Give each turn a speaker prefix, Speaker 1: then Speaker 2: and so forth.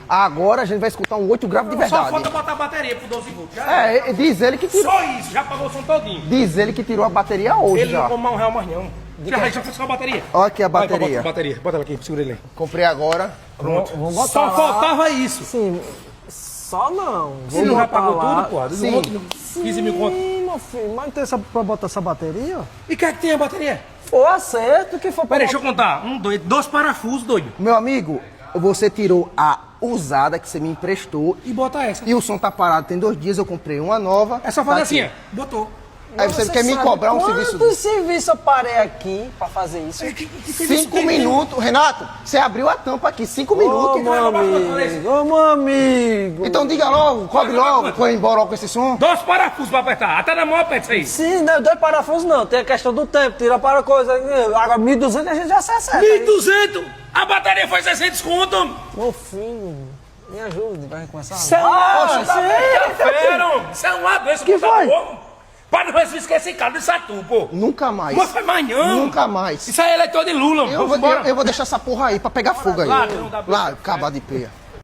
Speaker 1: Agora a gente vai escutar um 8 graves de
Speaker 2: Só
Speaker 1: verdade.
Speaker 2: falta botar a bateria pro 12 volts. Já
Speaker 1: Diz ele que tirou.
Speaker 2: Só isso, já pagou o som todinho.
Speaker 1: Diz ele que tirou a bateria hoje
Speaker 2: Ele
Speaker 1: já.
Speaker 2: não come R$1 mais não. Já foi só a bateria.
Speaker 1: Olha aqui a
Speaker 2: Vai,
Speaker 1: bateria.
Speaker 2: bota a bateria. Bota ela aqui, segura ele aí.
Speaker 1: Comprei agora.
Speaker 2: Pronto.
Speaker 3: Vamos botar
Speaker 2: Só
Speaker 3: lá.
Speaker 2: faltava isso.
Speaker 3: Sim, só não.
Speaker 2: Você não já pagou
Speaker 3: lá.
Speaker 2: tudo, porra?
Speaker 1: Sim.
Speaker 2: Um outro 15 mil conto.
Speaker 3: Sim, meu filho, mas não tem pra botar essa bateria?
Speaker 2: E o que é que tem a bateria?
Speaker 3: Foi acerto que for pra
Speaker 2: Peraí, deixa eu contar. Dois parafusos, doido.
Speaker 1: Meu amigo, você tirou a usada que você me emprestou.
Speaker 2: E bota essa.
Speaker 1: E o som tá parado tem 2 dias, eu comprei uma nova.
Speaker 2: É só fazer
Speaker 1: tá
Speaker 2: assim,
Speaker 1: aqui.
Speaker 2: ó. Botou.
Speaker 1: Aí você quer me
Speaker 3: sabe
Speaker 1: cobrar um serviço
Speaker 3: quantos serviços eu parei aqui pra fazer isso?
Speaker 1: 5 minutos. Renato, você abriu a tampa aqui, 5 minutos.
Speaker 3: Ô, meu amigo, ô, meu amigo.
Speaker 1: Então diga logo, cobre logo, põe embora com esse som.
Speaker 2: 2 parafusos pra apertar. Até na mão aperta isso aí.
Speaker 3: Sim, não é 2 parafusos não, tem a questão do tempo, tira para coisa. Agora 1.200 a gente já se acerta.
Speaker 2: 1.200? A bateria foi 600 conto.
Speaker 3: Meu filho, me ajude, vai começar.
Speaker 2: Isso é Isso é uma doença
Speaker 3: Que
Speaker 2: muito
Speaker 3: foi?
Speaker 2: boa. Para não esquecer esse cara de Satu, pô.
Speaker 1: Nunca mais.
Speaker 2: Mas foi mais não.
Speaker 1: Nunca mais.
Speaker 2: Isso aí é eleitor de Lula.
Speaker 1: Eu vou deixar essa porra aí pra pegar fogo aí.
Speaker 2: Lá, não dá pra-
Speaker 1: Lá, acabar de peia.